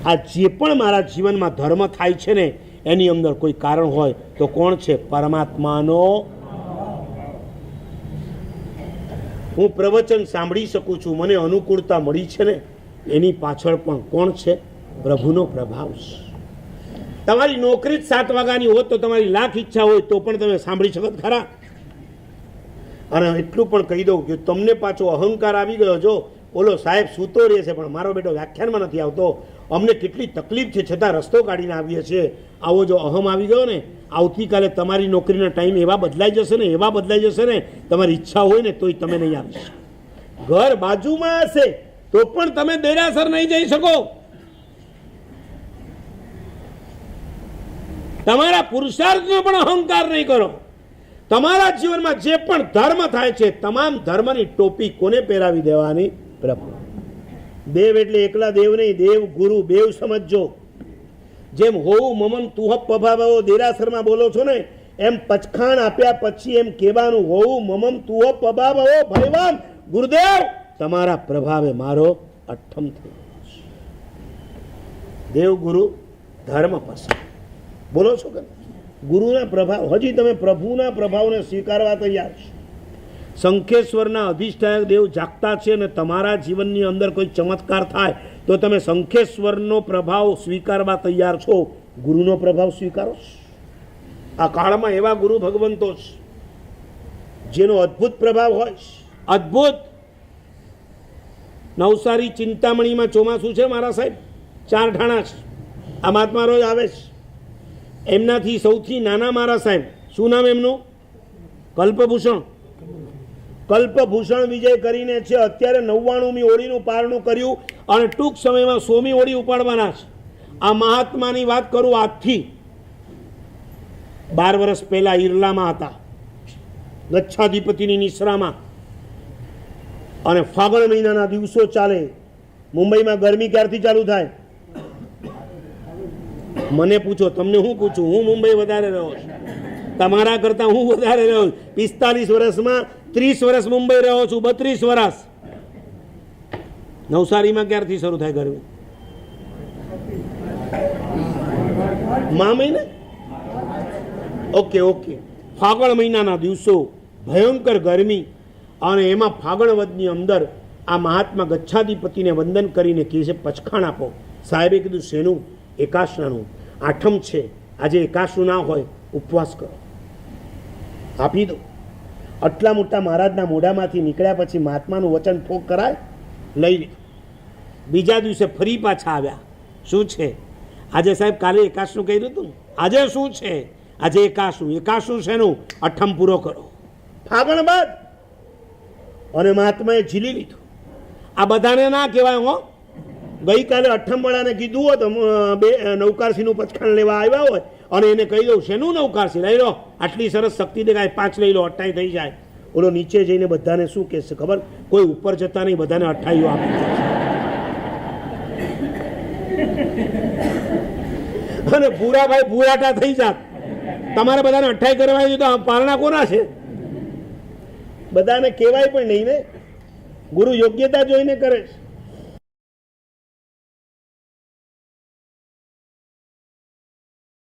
આ જે પણ મારા જીવનમાં ધર્મ થાય છે ને એની અંદર કોઈ કારણ હોય તો કોણ છે? પરમાત્માનો. હું પ્રવચન સાંભળી શકું છું, મને અનુકૂળતા મળી છે ને એની પાછળ પણ કોણ છે? પ્રભુનો પ્રભાવ છે. તમારી નોકરી જ 7 વાગ્યાની હોત તો તમારી લાખ ઈચ્છા હોય તો પણ તમે સાંભળી શકો ખરા? અને એટલું પણ કહી દઉં કે તમને પાછો અહંકાર આવી ગયો, જો ઓલો સાહેબ સૂતો રહે છે પણ મારો બેટો વ્યાખ્યાનમાં નથી આવતો, અમને કેટલી તકલીફ છે છતાં રસ્તો કાઢીને આવીએ છીએ, આવો જો અહમ આવી ગયો ને, આવતીકાલે તમારી નોકરીના ટાઈમ એવા બદલાઈ જશે ને, એવા બદલાઈ જશે ને, તમારી ઈચ્છા હોય ને તોય તમે નહીં આવી શકો. ઘર બાજુમાં હશે તો પણ તમે દેરાસર નહીં જઈ શકો. તમારા પુરુષાર્થનો પણ અહંકાર નહીં કરો. તમારા જીવનમાં જે પણ ધર્મ થાય છે તમામ ધર્મની ટોપી કોને પહેરાવી દેવાની? પ્રભુ. દેવ એટલે એકલા દેવ નહીં, દેવ ગુરુ બેવ સમજજો. જેમ હોવું મમન તુહ પભાવો દેરાસરમાં બોલો છો ને, એમ પચખાણ આપ્યા પછી એમ કહેવાનું હોવું મમમ તુહ પભાવો ભગવાન ગુરુદેવ તમારા પ્રભાવે મારો અઠ્ઠમ થઈ ગયો છે. દેવ ગુરુ ધર્મ પસંદ બોલો છો કે ગુરુના પ્રભાવ, હજી તમે પ્રભુના પ્રભાવને સ્વીકારવા તૈયાર છો? શંખેશ્વરના અધિષ્ઠાયક દેવ જાગતા છે અને તમારા જીવનની અંદર કોઈ ચમત્કાર થાય તો તમે શંખેશ્વરનો પ્રભાવ સ્વીકારવા તૈયાર છો? ગુરુનો પ્રભાવ સ્વીકારો છો? આ કાળમાં એવા ગુરુ ભગવંતો છે જેનો અદ્ભુત પ્રભાવ હોય, અદ્ભુત. નવસારી ચિંતામણીમાં ચોમાસું છે મારા સાહેબ, 4 ઢાણા છે, આ મહાત્મા રોજ આવે છે. એમનાથી સૌથી નાના મારા સાહેબ, શું નામ એમનું? કલ્પભૂષણ. કલ્પભૂષણ વિજય કરીને છે, અત્યારે 99મી ઓળીનું પારણું કર્યું અને ટૂંક સમયમાં 100મી ઓળી ઉપાડવાના છે. આ મહાત્માની વાત કરું, આજથી 12 વર્ષ પહેલા ઈરલામાં હતા, ગચ્છાધિપતિની નિશ્રામાં, અને ફાગણ મહિનાના દિવસો ચાલે. મુંબઈમાં ગરમી ક્યારથી ચાલુ થાય? મને પૂછો, તમને હું પૂછું? હું મુંબઈ વધારે રહ્યો છું, તમારા કરતાં હું વધારે રહ્યો છું. 45 વર્ષમાં 30 વર્ષ મુંબઈ રહ્યો છું, 32 વર્ષ. નવસારીમાં ક્યારથી શરૂ થાય ગરમી? મહિને? Okay okay. ફાગણ મહિનાના દિવસો, ભયંકર ગરમી, અને એમાં ફાગણ વદની અંદર આ મહાત્મા ગચ્છાધિપતિને વંદન કરીને કહે છે પચખાણ આપો. સાહેબે કીધું શેનું? એકાશનાનું. આઠમ છે, આજે એકાશનું ના હોય, ઉપવાસ કરો, આપી દો. આટલા મોટા મહારાજના મોઢામાંથી નીકળ્યા પછી મહાત્માનું વચન ઠોક કરાય, લઈ લીધું. બીજા દિવસે ફરી પાછા આવ્યા. શું છે આજે સાહેબ? કાલે એકાશનું કહ્યું હતું, આજે શું છે? આજે એકાશનું. એકાશનું શેનું? અઠમ પૂરો કરો, ફાગણ બાદ. અને મહાત્માએ ઝીલી લીધું. આ બધાને ના કહેવાય હો. ગઈકાલે અઠમવાળાને કીધું હોય તો નવકારસીનું પચખાણ લેવા આવ્યા હોય અને એને કહી દઉં શેનું નવકારસી લઈ લો, આટલી સરસ શક્તિ દેખાય, 5 લઈ લો, 28 થઈ જાય. ઓલો નીચે જઈને બધાને શું કહેશે ખબર? કોઈ ઉપર જતા નહીં, બધાને 28 આપી જશે. અને ભૂરાભાઈ ભૂરાટા થઈ જાત. તમારે બધાને 28 કરવા જોઈએ તો પારણા કોના છે? બધાને કહેવાય પણ નહીં ને. ગુરુ યોગ્યતા જોઈને કરે છે.